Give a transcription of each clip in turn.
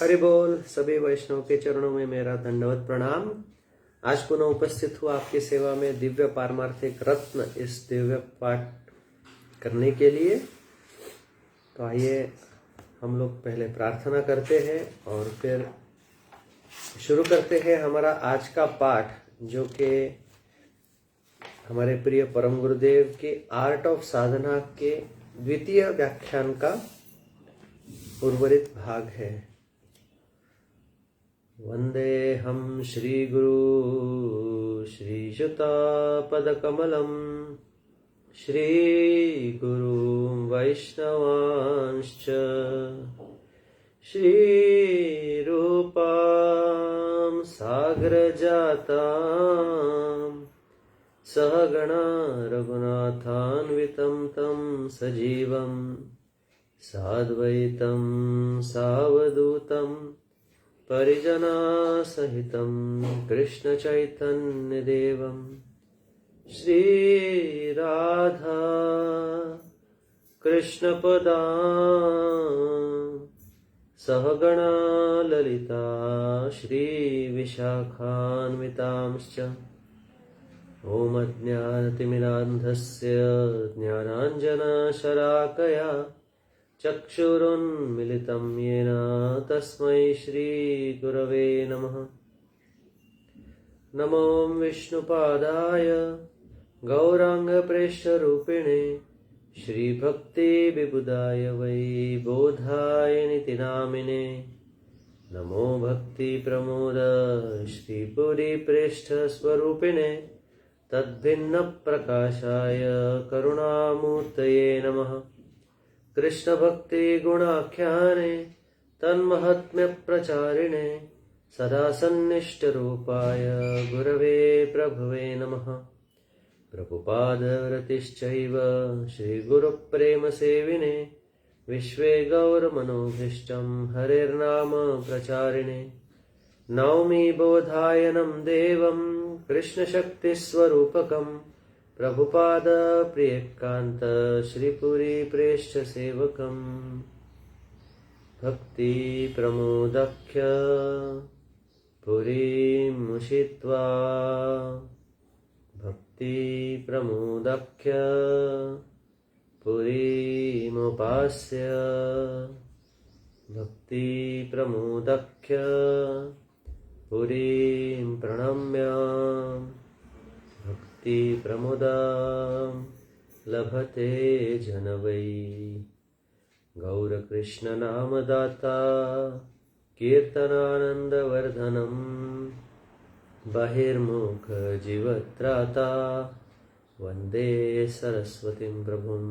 हरि बोल। सभी वैष्णव के चरणों में मेरा दंडवत प्रणाम। आज पुनः उपस्थित हुआ आपकी सेवा में दिव्य पारमार्थिक रत्न इस दिव्य पाठ करने के लिए। तो आइए हम लोग पहले प्रार्थना करते हैं और फिर शुरू करते हैं हमारा आज का पाठ, जो कि हमारे प्रिय परम गुरुदेव के आर्ट ऑफ साधना के द्वितीय व्याख्यान का उर्वरित भाग है। वंदेहं श्री गुरु श्रीयुतापदकमलं श्री गुरु वैष्णवांश्च श्रीरूपां सागरजातां सहगणा रघुनाथान्वितं तं सजीवं साद्वैतं सावधूतं परिजना सहितं कृष्ण चैतन्य देवं श्री राधा कृष्ण पदां सहगणा ललिता श्री विशाखान्वितांश्च। ओम अज्ञानतिमिरान्धस्य ज्ञानाञ्जनशलाकया चक्षुरुन्मिलितं येन तस्मै श्रीगुरवे नमः। नमो विष्णुपादाय गौराङ्गप्रेष्ठरूपिणे श्रीभक्तिविबुधाय वै बोधाय नितिनामिने। नमो भक्तिप्रमोद श्रीपुरीप्रेष्ठस्वरूपिणे तद्भिन्नप्रकाशाय करुणामूर्तये नमः। कृष्ण भक्ति गुणाख्याने तन्महात्म्य प्रचारिणे सदा सन्निष्ठ रूपाय गुरवे प्रभवे नमः। प्रभुपादव्रतिश्चैव श्री गुरुप्रेम सेविने विश्वे गौरमनोभीष्टं हरेर्नाम प्रचारिणे। नौमि बोधायनं देवं कृष्णशक्तिस्वरूपकम् प्रभुपाद प्रियकान्त श्रीपुरी प्रेष्ठ सेवकम्। भक्ति प्रमोदख्य पुरीं मुषित्वा भक्ति प्रमोदख्य पुरीमुपास्य भक्ति प्रमोदख्य पुरीं प्रणम्य भक्ति प्रमुदां लभते जन वै। गौर कृष्ण नाम दाता कीर्तनानंदवर्धनम बहिर्मुख जीवत्राता वंदे सरस्वतीं प्रभुं।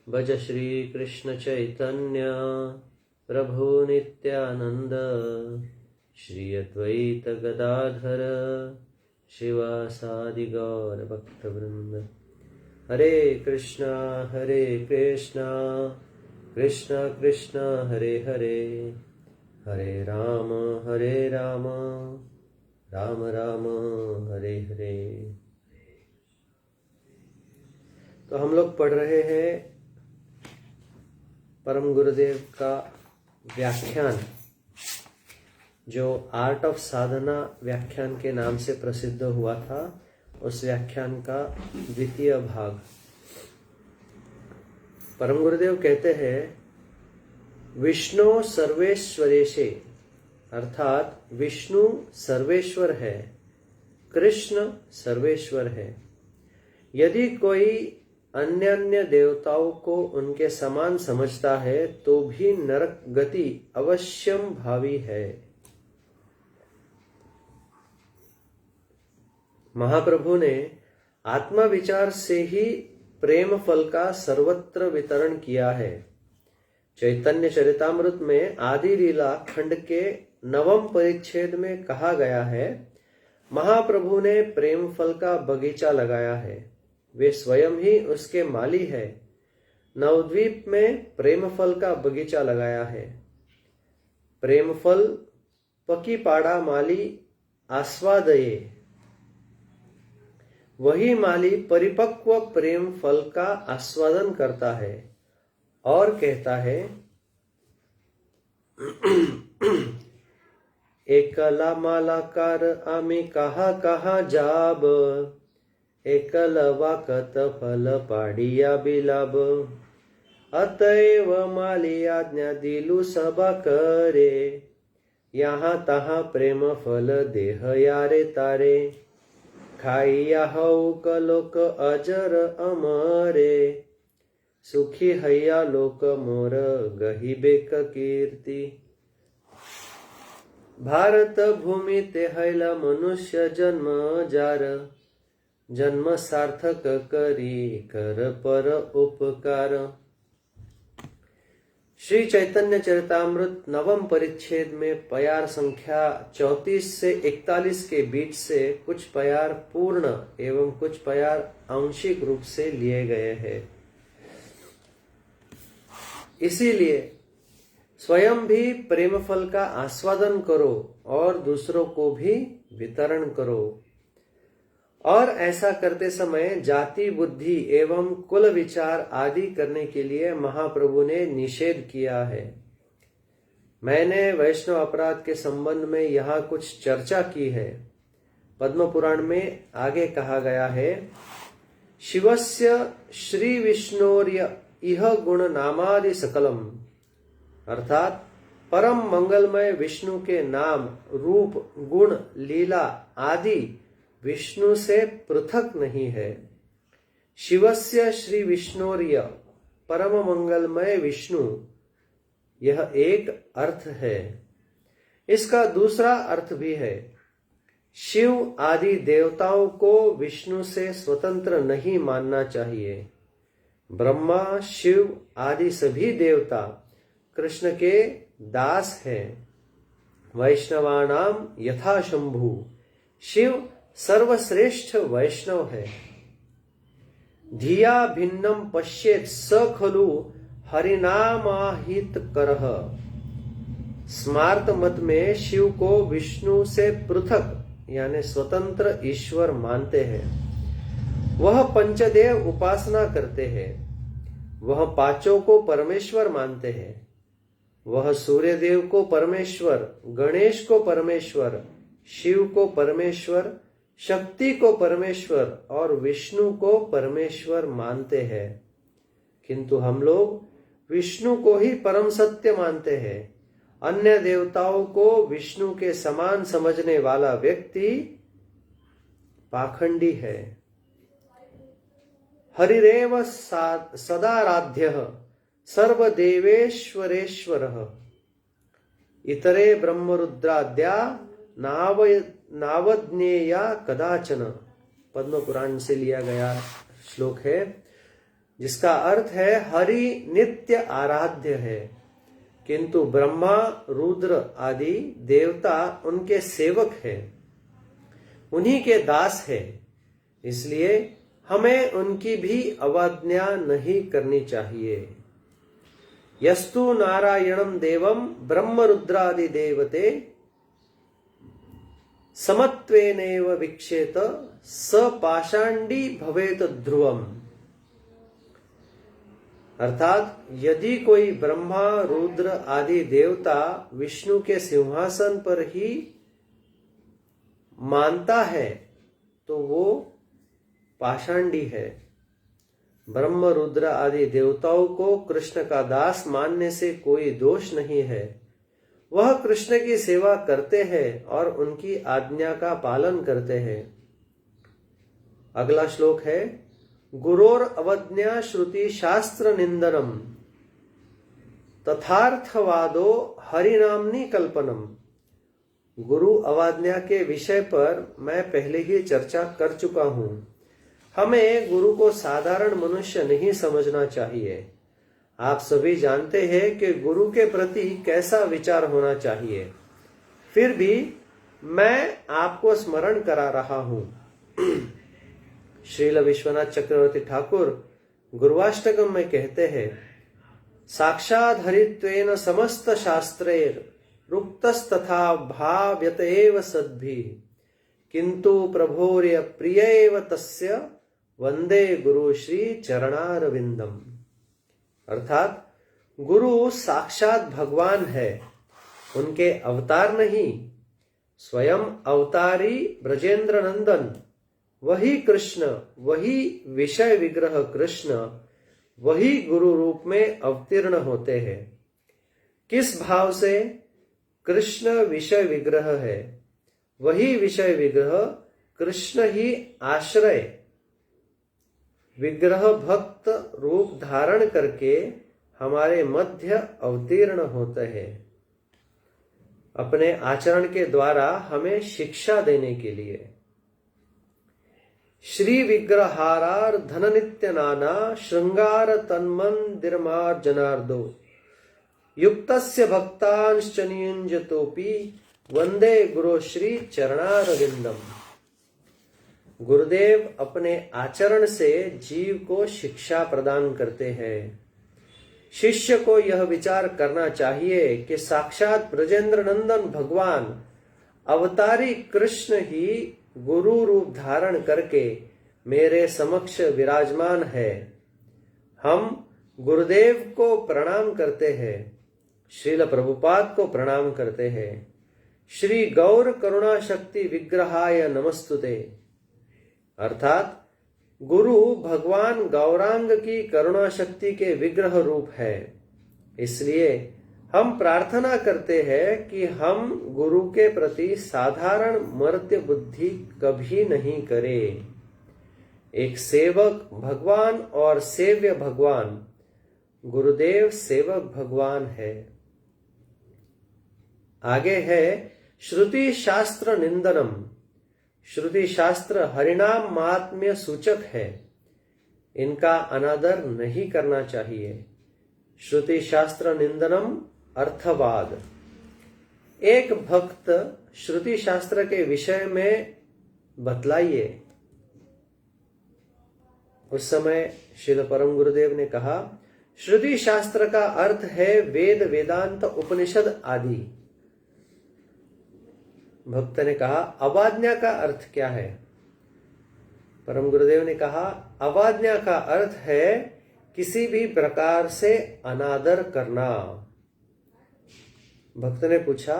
भज श्री कृष्ण चैतन्य प्रभु नित्यानंद श्री अद्वैत गदाधर शिवासादि गौर भक्तवृंद। हरे कृष्णा कृष्णा कृष्णा हरे हरे, हरे राम राम राम हरे हरे। तो हम लोग पढ़ रहे हैं परम गुरुदेव का व्याख्यान, जो आर्ट ऑफ साधना व्याख्यान के नाम से प्रसिद्ध हुआ था। उस व्याख्यान का द्वितीय भाग। परम गुरुदेव कहते हैं, विष्णु सर्वेश्वरेशे, अर्थात विष्णु सर्वेश्वर है, कृष्ण सर्वेश्वर है। यदि कोई अन्य देवताओं को उनके समान समझता है तो भी नरक गति अवश्यम भावी है। महाप्रभु ने आत्मा विचार से ही प्रेम फल का सर्वत्र वितरण किया है। चैतन्य चरितामृत में आदि लीला खंड के 9वें परिच्छेद में कहा गया है, महाप्रभु ने प्रेम फल का बगीचा लगाया है, वे स्वयं ही उसके माली है। नवद्वीप में प्रेम फल का बगीचा लगाया है। प्रेम फल पकीपाड़ा माली आस्वादये, वही माली परिपक्व प्रेम फल का आस्वादन करता है और कहता है एकला मालाकार आम्ही कहा कहा जाब, एकल वाकत फल पाडिया बिलाब, अतएव माली आज्ञा दिलु सबा करे, यहाँ तहाँ प्रेम फल देह यारे तारे, खाइया हऊ कलोक अजर अमरे, सुखी हैया लोक मोर गहिबेक कीर्ति। भारत भूमि ते हैला मनुष्य जन्म जार, जन्म सार्थक करी कर पर उपकार। श्री चैतन्य चरितामृत नवम परिच्छेद में प्यार संख्या 34 से 41 के बीच से कुछ प्यार पूर्ण एवं कुछ प्यार आंशिक रूप से लिए गए हैं। इसीलिए स्वयं भी प्रेम फल का आस्वादन करो और दूसरों को भी वितरण करो। और ऐसा करते समय जाति बुद्धि एवं कुल विचार आदि करने के लिए महाप्रभु ने निषेध किया है। मैंने वैष्णव अपराध के संबंध में यहाँ कुछ चर्चा की है। पद्म पुराण में आगे कहा गया है, शिवस्य श्री विष्णोर्य इह गुण नामादि सकलम, अर्थात परम मंगलमय विष्णु के नाम रूप गुण लीला आदि विष्णु से पृथक नहीं है। शिवस्य श्री विष्णोर्य परम मंगलमय विष्णु, यह एक अर्थ है। इसका दूसरा अर्थ भी है, शिव आदि देवताओं को विष्णु से स्वतंत्र नहीं मानना चाहिए। ब्रह्मा शिव आदि सभी देवता कृष्ण के दास हैं। वैष्णवानाम यथा शंभु, शिव सर्वश्रेष्ठ वैष्णव है। धिया भिन्नम पश्येत स खलु हरिनामाहित करह, स्मार्त मत में शिव को विष्णु से पृथक यानी स्वतंत्र ईश्वर मानते हैं। वह पंचदेव उपासना करते हैं। वह पांचों को परमेश्वर मानते हैं। वह सूर्यदेव को परमेश्वर, गणेश को परमेश्वर, शिव को परमेश्वर, शक्ति को परमेश्वर और विष्णु को परमेश्वर मानते हैं। किंतु हम लोग विष्णु को ही परम सत्य मानते हैं। अन्य देवताओं को विष्णु के समान समझने वाला व्यक्ति पाखंडी है। हरिरेव सदाराध्यः सर्वदेवेश्वरेश्वरः, इतरे ब्रह्मरुद्राद्या नावज्ञेया कदाचन, पद्म पुराण से लिया गया श्लोक है, जिसका अर्थ है हरि नित्य आराध्य है, किंतु ब्रह्मा रुद्र आदि देवता उनके सेवक हैं, उन्हीं के दास है। इसलिए हमें उनकी भी अवज्ञा नहीं करनी चाहिए। यस्तु नारायणं देवं ब्रह्म रुद्रादि देवते समत्वेनेव वीक्षेत स पाषांडी भवेत ध्रुवम, अर्थात यदि कोई ब्रह्मा रुद्र आदि देवता विष्णु के सिंहासन पर ही मानता है तो वो पाषांडी है। ब्रह्म रुद्र आदि देवताओं को कृष्ण का दास मानने से कोई दोष नहीं है। वह कृष्ण की सेवा करते हैं और उनकी आज्ञा का पालन करते हैं। अगला श्लोक है, गुरोर अवज्ञा श्रुति शास्त्र निंदनम तथार्थवादो हरिनामनी कल्पनम। गुरु अवज्ञा के विषय पर मैं पहले ही चर्चा कर चुका हूं। हमें गुरु को साधारण मनुष्य नहीं समझना चाहिए। आप सभी जानते हैं कि गुरु के प्रति कैसा विचार होना चाहिए। फिर भी मैं आपको स्मरण करा रहा हूं। श्रील विश्वनाथ चक्रवर्ती ठाकुर गुरुवाष्टकम में कहते हैं, साक्षात् हरित्वेन समस्त शास्त्रैर रुक्तस्तथा भाव्यतएव सद्भिः, किंतु प्रभोर्य प्रियैव तस्य वंदे गुरु श्री चरणारविंदम। अर्थात गुरु साक्षात भगवान है, उनके अवतार नहीं। स्वयं अवतारी ब्रजेंद्र नंदन, वही कृष्ण, वही विषय विग्रह कृष्ण, वही गुरु रूप में अवतीर्ण होते हैं। किस भाव से? कृष्ण विषय विग्रह है, वही विषय विग्रह कृष्ण ही आश्रय विग्रह भक्त रूप धारण करके हमारे मध्य अवतीर्ण होते हैं, अपने आचरण के द्वारा हमें शिक्षा देने के लिए। श्री विग्रहारार धन नित्य नाना श्रृंगार तन्मंदिरमार जनार्दो युक्तस्य भक्तांश्च नियुंजतोपि वंदे गुरु श्री चरणारविंदम। गुरुदेव अपने आचरण से जीव को शिक्षा प्रदान करते हैं। शिष्य को यह विचार करना चाहिए कि साक्षात ब्रजेंद्र नंदन भगवान अवतारी कृष्ण ही गुरु रूप धारण करके मेरे समक्ष विराजमान है। हम गुरुदेव को प्रणाम करते हैं, श्रील प्रभुपाद को प्रणाम करते हैं। श्री गौर करुणा शक्ति विग्रहाय नमस्तुते, अर्थात गुरु भगवान गौरांग की करुणा शक्ति के विग्रह रूप है। इसलिए हम प्रार्थना करते हैं कि हम गुरु के प्रति साधारण मर्त्य बुद्धि कभी नहीं करें। एक सेवक भगवान और सेव्य भगवान, गुरुदेव सेवक भगवान है। आगे है श्रुति शास्त्र निंदनम। श्रुति शास्त्र हरिनाम महात्म्य सूचक है, इनका अनादर नहीं करना चाहिए। श्रुति शास्त्र निंदनम अर्थवाद। एक भक्त श्रुति शास्त्र के विषय में बतलाइए। उस समय श्रील परम गुरुदेव ने कहा, श्रुति शास्त्र का अर्थ है वेद, वेदांत, उपनिषद आदि। भक्त ने कहा, अवाज्ञा का अर्थ क्या है? परम गुरुदेव ने कहा, अवाज्ञा का अर्थ है किसी भी प्रकार से अनादर करना। भक्त ने पूछा,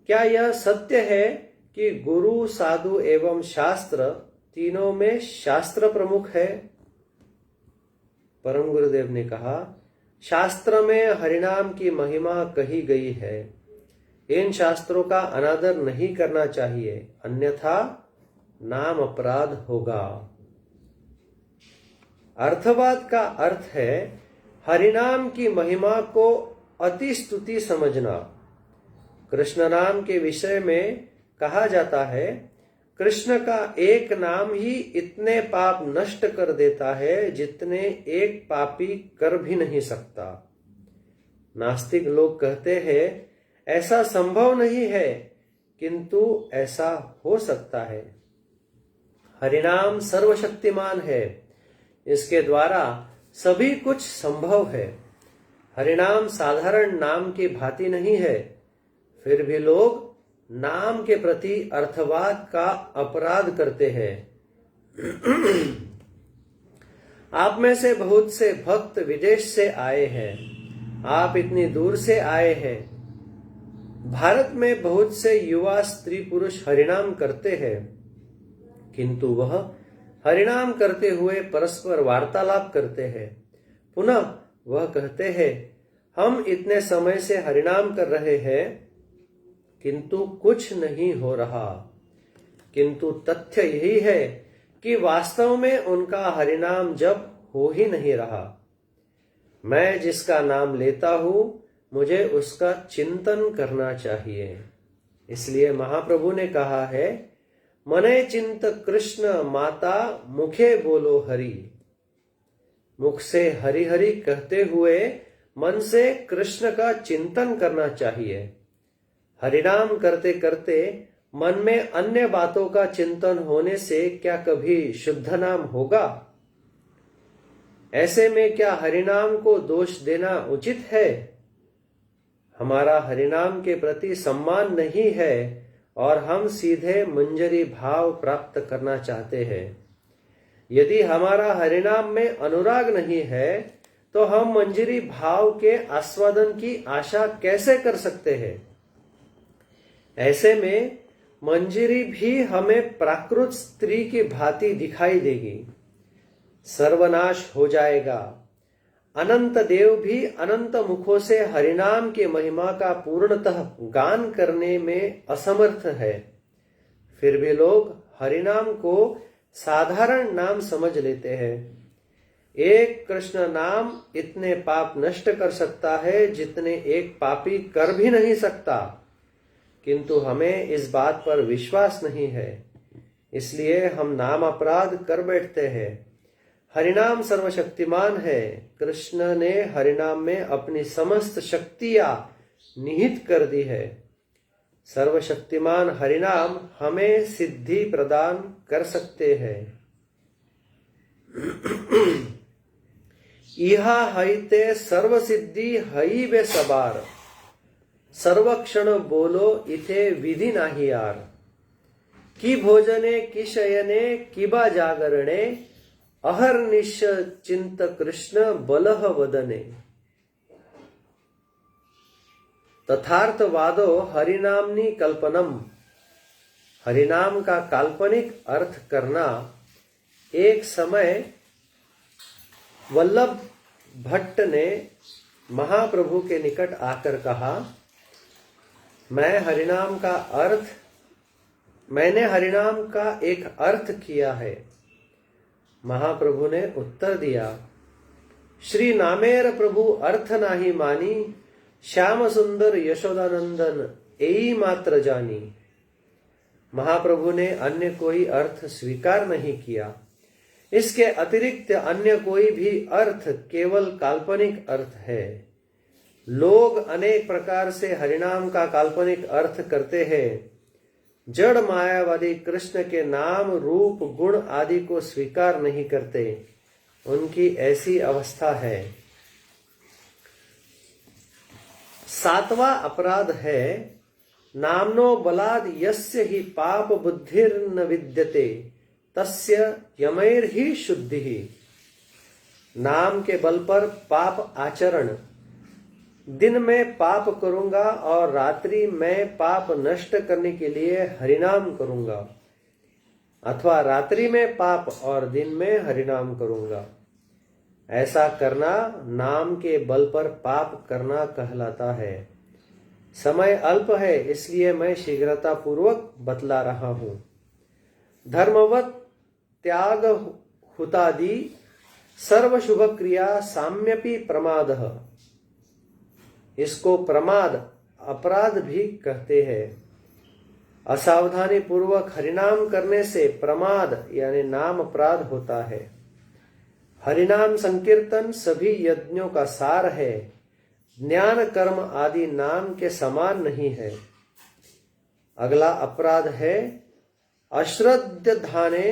क्या यह सत्य है कि गुरु, साधु एवं शास्त्र तीनों में शास्त्र प्रमुख है? परम गुरुदेव ने कहा, शास्त्र में हरिनाम की महिमा कही गई है। इन शास्त्रों का अनादर नहीं करना चाहिए, अन्यथा नाम अपराध होगा। अर्थवाद का अर्थ है हरिनाम की महिमा को अति स्तुति समझना। कृष्ण नाम के विषय में कहा जाता है, कृष्ण का एक नाम ही इतने पाप नष्ट कर देता है जितने एक पापी कर भी नहीं सकता। नास्तिक लोग कहते हैं ऐसा संभव नहीं है, किंतु ऐसा हो सकता है। हरिनाम सर्वशक्तिमान है, इसके द्वारा सभी कुछ संभव है। हरिनाम साधारण नाम की भांति नहीं है, फिर भी लोग नाम के प्रति अर्थवाद का अपराध करते हैं। आप में से बहुत से भक्त विदेश से आए हैं, आप इतनी दूर से आए हैं। भारत में बहुत से युवा स्त्री पुरुष हरिनाम करते हैं, किंतु वह हरिनाम करते हुए परस्पर वार्तालाप करते हैं। पुनः वह कहते हैं, हम इतने समय से हरिनाम कर रहे हैं किंतु कुछ नहीं हो रहा। किंतु तथ्य यही है कि वास्तव में उनका हरिनाम जप हो ही नहीं रहा। मैं जिसका नाम लेता हूं, मुझे उसका चिंतन करना चाहिए। इसलिए महाप्रभु ने कहा है, मने चिंत कृष्ण माता मुखे बोलो हरि। मुख से हरि हरि कहते हुए मन से कृष्ण का चिंतन करना चाहिए। हरिनाम करते करते मन में अन्य बातों का चिंतन होने से क्या कभी शुद्ध नाम होगा? ऐसे में क्या हरिनाम को दोष देना उचित है? हमारा हरिनाम के प्रति सम्मान नहीं है और हम सीधे मंजरी भाव प्राप्त करना चाहते हैं। यदि हमारा हरिनाम में अनुराग नहीं है तो हम मंजरी भाव के आस्वादन की आशा कैसे कर सकते हैं? ऐसे में मंजरी भी हमें प्राकृत स्त्री की भांति दिखाई देगी। सर्वनाश हो जाएगा। अनंत देव भी अनंत मुखों से हरिनाम की महिमा का पूर्णतः गान करने में असमर्थ है। फिर भी लोग हरिनाम को साधारण नाम समझ लेते हैं। एक कृष्ण नाम इतने पाप नष्ट कर सकता है जितने एक पापी कर भी नहीं सकता, किंतु हमें इस बात पर विश्वास नहीं है, इसलिए हम नाम अपराध कर बैठते हैं। हरिनाम सर्वशक्तिमान है। कृष्ण ने हरिनाम में अपनी समस्त शक्तियां निहित कर दी है। सर्वशक्तिमान हरिनाम हमें सिद्धि प्रदान कर सकते हैं। इहा हईते सर्व सिद्धि हई वे सबार, सर्वक्षण बोलो इथे विधि नाही यार। की भोजने की शयने किबा जागरणे, अहर्निश चिंत कृष्ण बलह वदने। तथार्थवादो हरिनामनी कल्पनम। हरिनाम का काल्पनिक अर्थ करना। एक समय वल्लभ भट्ट ने महाप्रभु के निकट आकर कहा, मैंने हरिनाम का एक अर्थ किया है। महाप्रभु ने उत्तर दिया, श्री नामेर प्रभु अर्थ नाही मानी, श्याम सुंदर यशोदानंदन एई मात्र जानी। महाप्रभु ने अन्य कोई अर्थ स्वीकार नहीं किया। इसके अतिरिक्त अन्य कोई भी अर्थ केवल काल्पनिक अर्थ है। लोग अनेक प्रकार से हरिनाम का काल्पनिक अर्थ करते हैं। जड़ मायावादी कृष्ण के नाम रूप गुण आदि को स्वीकार नहीं करते। उनकी ऐसी अवस्था है। 7वां अपराध है, नामनो बलाद यस्य ही पाप बुद्धिर्न विद्यते तस्य यमैर ही शुद्धि। नाम के बल पर पाप आचरण। दिन में पाप करूंगा और रात्रि में पाप नष्ट करने के लिए हरिनाम करूंगा, अथवा रात्रि में पाप और दिन में हरिनाम करूंगा। ऐसा करना नाम के बल पर पाप करना कहलाता है। समय अल्प है, इसलिए मैं शीघ्रता पूर्वक बतला रहा हूं। धर्मवत त्याग हुतादि सर्व शुभ क्रिया साम्यपि प्रमादः। इसको प्रमाद अपराध भी कहते हैं। असावधानी पूर्वक हरिनाम करने से प्रमाद यानी नाम अपराध होता है। हरिनाम संकीर्तन सभी यज्ञों का सार है। ज्ञान कर्म आदि नाम के समान नहीं है। अगला अपराध है, अश्रद्धाने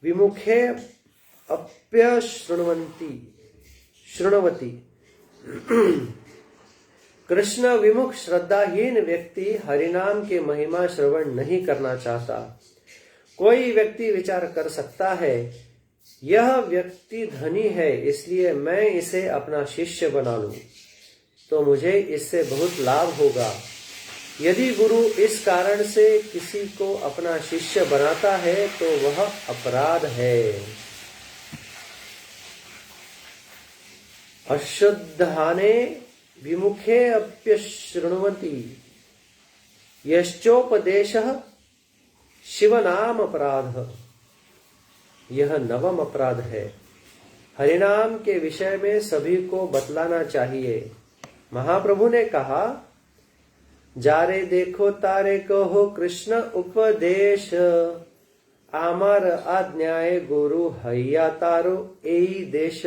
विमुखे शृण्वती। कृष्ण विमुख श्रद्धाहीन व्यक्ति हरिनाम की महिमा श्रवण नहीं करना चाहता। कोई व्यक्ति विचार कर सकता है, यह व्यक्ति धनी है, इसलिए मैं इसे अपना शिष्य बना लूं, तो मुझे इससे बहुत लाभ होगा। यदि गुरु इस कारण से किसी को अपना शिष्य बनाता है तो वह अपराध है। अशुद्धाने विमुखे अप्यशृण्वति यश्चोपदेशः शिवनाम अपराध। यह 9वां अपराध है। हरिनाम के विषय में सभी को बतलाना चाहिए। महाप्रभु ने कहा, जारे देखो तारे कहो कृष्ण उपदेश, आमार आज्ञाए गुरु हैया तारो एई देश।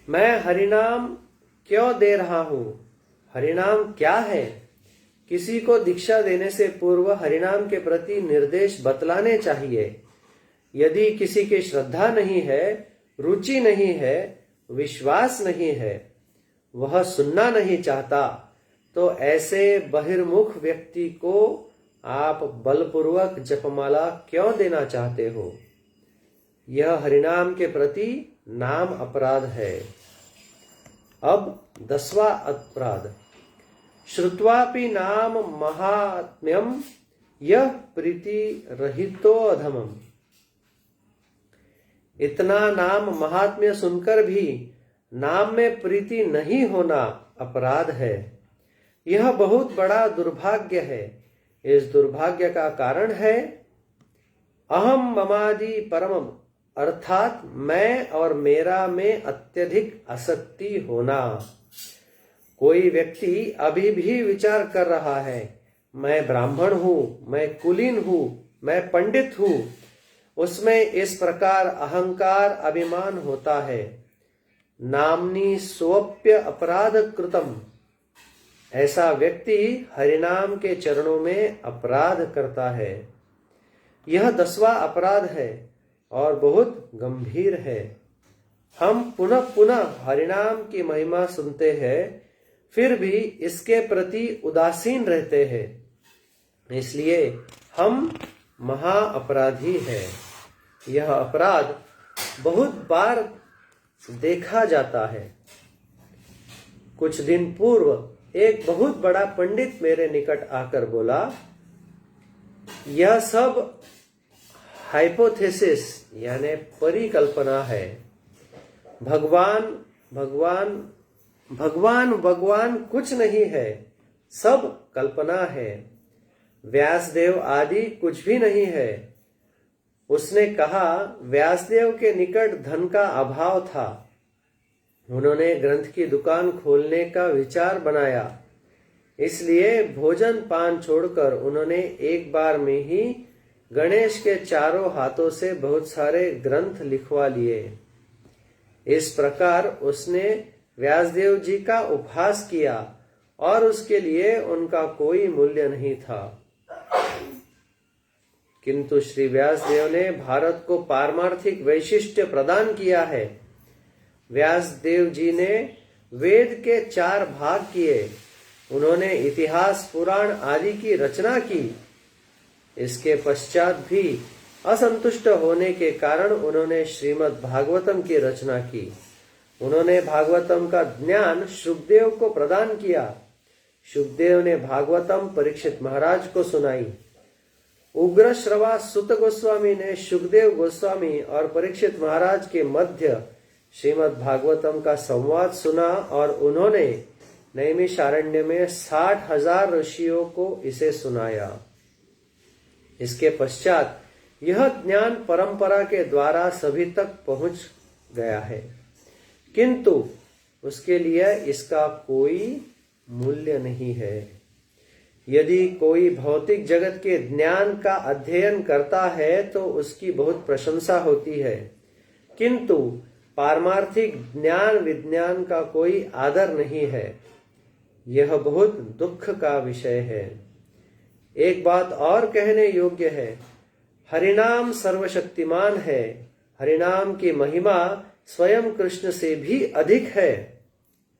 मैं हरिनाम क्यों दे रहा हूं? हरिनाम क्या है? किसी को दीक्षा देने से पूर्व हरिनाम के प्रति निर्देश बतलाने चाहिए। यदि किसी की श्रद्धा नहीं है, रुचि नहीं है, विश्वास नहीं है, वह सुनना नहीं चाहता, तो ऐसे बहिर्मुख व्यक्ति को आप बलपूर्वक जपमाला क्यों देना चाहते हो? यह हरिनाम के प्रति नाम अपराध है। अब 10वां अपराध, श्रुत्वापि नाम महात्म्यम यह प्रीति रहितो अधमम। इतना नाम महात्म्य सुनकर भी नाम में प्रीति नहीं होना अपराध है। यह बहुत बड़ा दुर्भाग्य है। इस दुर्भाग्य का कारण है अहम ममादि परमम, अर्थात मैं और मेरा में अत्यधिक आसक्ति होना। कोई व्यक्ति अभी भी विचार कर रहा है, मैं ब्राह्मण हूं, मैं कुलीन हूं, मैं पंडित हूं, उसमें इस प्रकार अहंकार अभिमान होता है। नामनी स्वप्य अपराध कृतम, ऐसा व्यक्ति हरिनाम के चरणों में अपराध करता है। यह 10वां अपराध है और बहुत गंभीर है। हम पुनः पुनः हरिनाम की महिमा सुनते हैं, फिर भी इसके प्रति उदासीन रहते हैं। इसलिए हम महा अपराधी हैं। यह अपराध बहुत बार देखा जाता है। कुछ दिन पूर्व एक बहुत बड़ा पंडित मेरे निकट आकर बोला, यह सब हाइपोथेसिस यानी परिकल्पना है। भगवान भगवान भगवान भगवान कुछ नहीं है, सब कल्पना है। व्यासदेव आदि कुछ भी नहीं है। उसने कहा व्यासदेव के निकट धन का अभाव था। उन्होंने ग्रंथ की दुकान खोलने का विचार बनाया, इसलिए भोजन पान छोड़कर उन्होंने एक बार में ही गणेश के चारों हाथों से बहुत सारे ग्रंथ लिखवा लिए। इस प्रकार उसने व्यासदेव जी का उपहास किया और उसके लिए उनका कोई मूल्य नहीं था। किंतु श्री व्यासदेव ने भारत को पारमार्थिक वैशिष्ट्य प्रदान किया है। व्यासदेव जी ने वेद के 4 भाग किए। उन्होंने इतिहास पुराण आदि की रचना की। इसके पश्चात भी असंतुष्ट होने के कारण उन्होंने श्रीमद् भागवतम की रचना की। उन्होंने भागवतम का ज्ञान शुकदेव को प्रदान किया। शुकदेव ने भागवतम परीक्षित महाराज को सुनाई। उग्र श्रवा सुत गोस्वामी ने शुकदेव गोस्वामी और परीक्षित महाराज के मध्य श्रीमद् भागवतम का संवाद सुना और उन्होंने नैमिषारण्य में 60,000 ऋषियों को इसे सुनाया। इसके पश्चात यह ज्ञान परंपरा के द्वारा सभी तक पहुंच गया है, किंतु उसके लिए इसका कोई मूल्य नहीं है। यदि कोई भौतिक जगत के ज्ञान का अध्ययन करता है तो उसकी बहुत प्रशंसा होती है, किंतु पारमार्थिक ज्ञान विज्ञान का कोई आदर नहीं है। यह बहुत दुख का विषय है। एक बात और कहने योग्य है, हरिनाम सर्वशक्तिमान है। हरिनाम की महिमा स्वयं कृष्ण से भी अधिक है।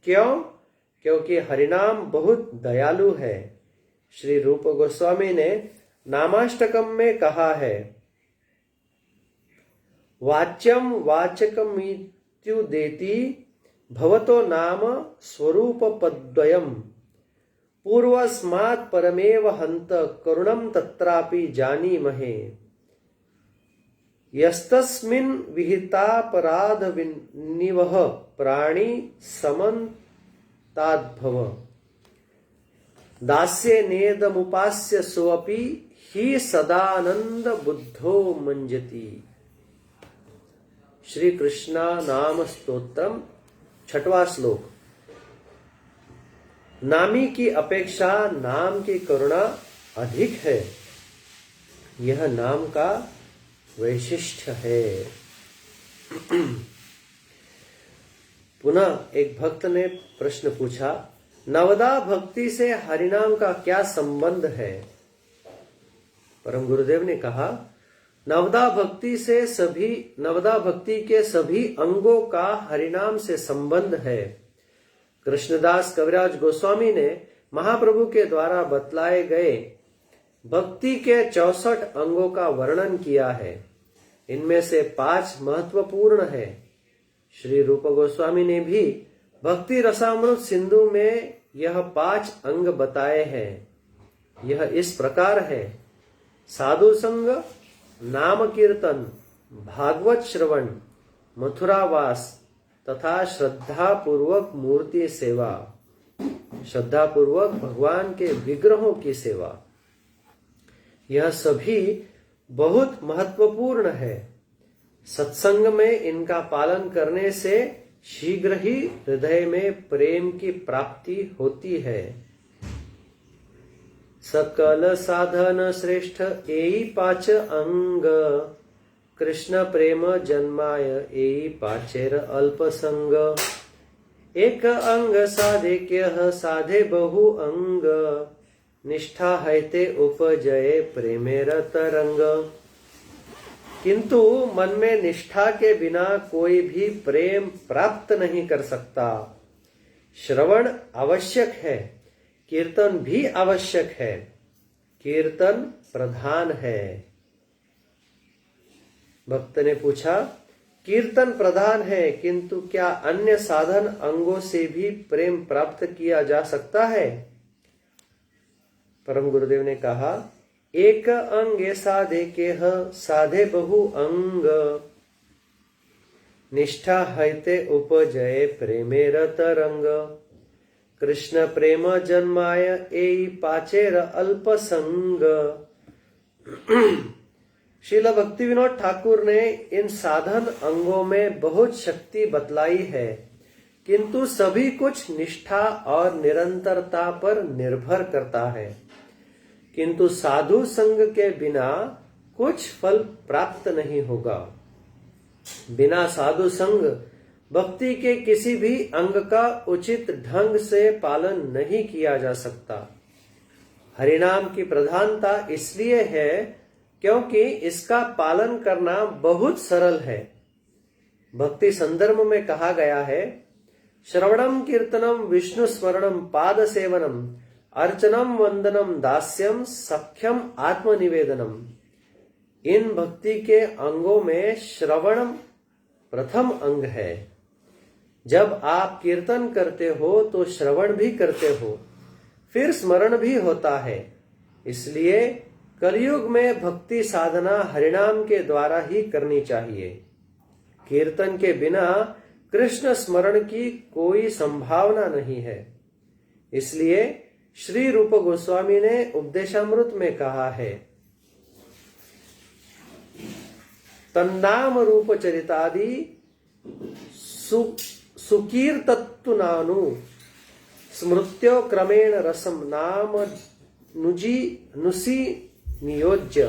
क्यों? क्योंकि हरिनाम बहुत दयालु है। श्री रूप गोस्वामी ने नामाष्टकम में कहा है, वाच्यम वाचकमित्युदेति भवतो नाम स्वरूप पद्वयम पूर्वस्मात् परमेव हंत करुणम तत्रापि जानीमहे यस्तस्मिन् विहितापराध विनिवह प्राणी समन्ताद्भव दास्ये नेदमुपास्य सोऽपि ही सदानंद बुद्धो मंजति। श्री कृष्णा नाम स्तोत्रम 6वां श्लोक। नामी की अपेक्षा नाम की करुणा अधिक है। यह नाम का वैशिष्ट्य है। पुनः एक भक्त ने प्रश्न पूछा, नवदा भक्ति से हरिनाम का क्या संबंध है? परम गुरुदेव ने कहा, नवदा भक्ति के सभी अंगों का हरिनाम से संबंध है। कृष्णदास कविराज गोस्वामी ने महाप्रभु के द्वारा बतलाए गए भक्ति के 64 अंगों का वर्णन किया है। इनमें से 5 महत्वपूर्ण है। श्री रूप गोस्वामी ने भी भक्ति रसामृत सिंधु में यह 5 अंग बताए हैं। यह इस प्रकार है: साधु संग, नाम कीर्तन, भागवत श्रवण, मथुरावास तथा श्रद्धा पूर्वक मूर्ति सेवा, श्रद्धा पूर्वक भगवान के विग्रहों की सेवा। यह सभी बहुत महत्वपूर्ण है। सत्संग में इनका पालन करने से शीघ्र ही हृदय में प्रेम की प्राप्ति होती है। सकल साधन श्रेष्ठ एई 5 अंग, कृष्ण प्रेम जन्माय एई 5 अल्प संग। एक अंग साधेक्य साधे बहु अंग, निष्ठा है ते उपजये प्रेमेर तरंग। किंतु मन में निष्ठा के बिना कोई भी प्रेम प्राप्त नहीं कर सकता। श्रवण आवश्यक है, कीर्तन भी आवश्यक है। कीर्तन प्रधान है। भक्त ने पूछा, कीर्तन प्रधान है, किंतु क्या अन्य साधन अंगों से भी प्रेम प्राप्त किया जा सकता है? परम गुरुदेव ने कहा, एक अंगे साधे केह साधे बहु अंग, निष्ठा हैते उपजये प्रेमेर तरंग। कृष्ण प्रेम जन्माय एई 5 अल्प संग। श्रील भक्ति विनोद ठाकुर ने इन साधन अंगों में बहुत शक्ति बतलाई है, किंतु सभी कुछ निष्ठा और निरंतरता पर निर्भर करता है। किंतु साधु संग के बिना कुछ फल प्राप्त नहीं होगा। बिना साधु संग भक्ति के किसी भी अंग का उचित ढंग से पालन नहीं किया जा सकता। हरिनाम की प्रधानता इसलिए है क्योंकि इसका पालन करना बहुत सरल है। भक्ति संदर्भ में कहा गया है, श्रवणम कीर्तनम विष्णु स्मरणम पाद सेवनम अर्चनम वंदनम दास्यम सख्यम आत्मनिवेदनम। इन भक्ति के अंगों में श्रवण प्रथम अंग है। जब आप कीर्तन करते हो तो श्रवण भी करते हो, फिर स्मरण भी होता है। इसलिए कलयुग में भक्ति साधना हरिनाम के द्वारा ही करनी चाहिए। कीर्तन के बिना कृष्ण स्मरण की कोई संभावना नहीं है। इसलिए श्री रूप गोस्वामी ने उपदेशामृत में कहा है, तन्नाम रूप चरितादि सुकीर्तत्तुनानु स्मृत्यो क्रमेण रसम नाम नुसी नियोज्य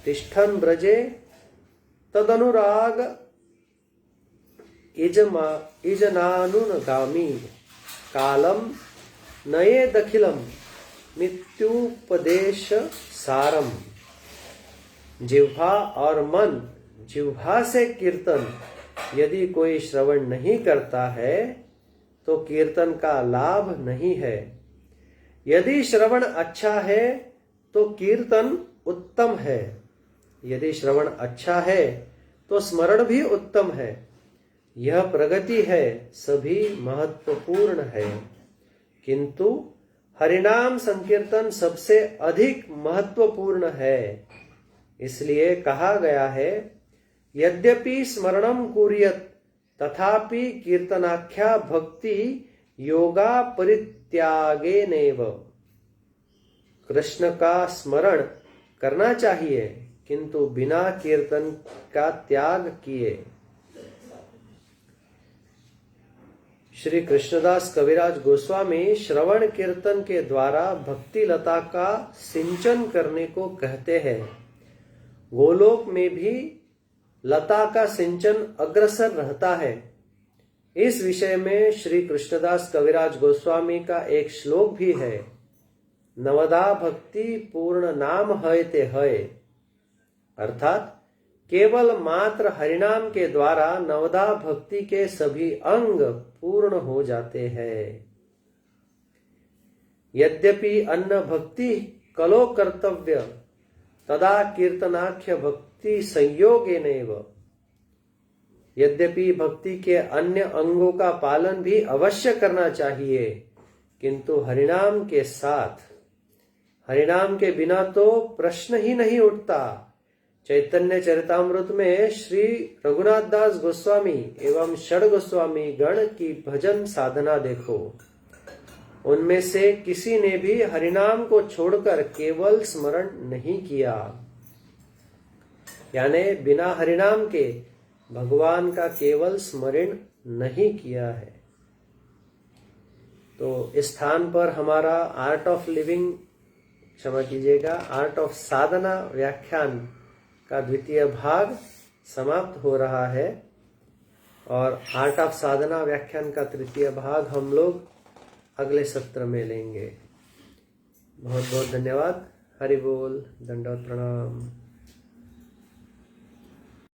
तिष्ठन ब्रजे तदनुराग इजनानुगामी कालम नये दखिलम मृत्युपदेश सारम। जिह्वा और मन, जिह्वा से कीर्तन यदि कोई श्रवण नहीं करता है तो कीर्तन का लाभ नहीं है। यदि श्रवण अच्छा है तो कीर्तन उत्तम है। यदि श्रवण अच्छा है तो स्मरण भी उत्तम है। यह प्रगति है, सभी महत्वपूर्ण है, किंतु हरिनाम संकीर्तन सबसे अधिक महत्वपूर्ण है। इसलिए कहा गया है, यद्यपि स्मरणम कुर्यत तथापि कीर्तनाख्या भक्ति योगा परित्यागेनैव। कृष्ण का स्मरण करना चाहिए, किंतु बिना कीर्तन का त्याग किए। श्री कृष्णदास कविराज गोस्वामी श्रवण कीर्तन के द्वारा भक्ति लता का सिंचन करने को कहते हैं। गोलोक में भी लता का सिंचन अग्रसर रहता है। इस विषय में श्री कृष्णदास कविराज गोस्वामी का एक श्लोक भी है, नवदा भक्ति पूर्ण नाम है ते है। अर्थात केवल मात्र हरिनाम के द्वारा नवदा भक्ति के सभी अंग पूर्ण हो जाते हैं। यद्यपि अन्न भक्ति कलो कर्तव्य तदा कीर्तनाख्य भक्ति संयोगेनैव। यद्यपि भक्ति के अन्य अंगों का पालन भी अवश्य करना चाहिए, किंतु हरिनाम के साथ, हरिनाम के बिना तो प्रश्न ही नहीं उठता। चैतन्य चरितामृत में श्री रघुनाथ दास गोस्वामी एवं षड गोस्वामी गण की भजन साधना देखो। उनमें से किसी ने भी हरिनाम को छोड़कर केवल स्मरण नहीं किया, यानी बिना हरिनाम के भगवान का केवल स्मरण नहीं किया है। तो इस स्थान पर हमारा आर्ट ऑफ लिविंग, क्षमा कीजिएगा, आर्ट ऑफ साधना व्याख्यान का द्वितीय भाग समाप्त हो रहा है और आर्ट ऑफ साधना व्याख्यान का तृतीय भाग हम लोग अगले सत्र में लेंगे। बहुत बहुत धन्यवाद। हरि बोल, दंडवत प्रणाम।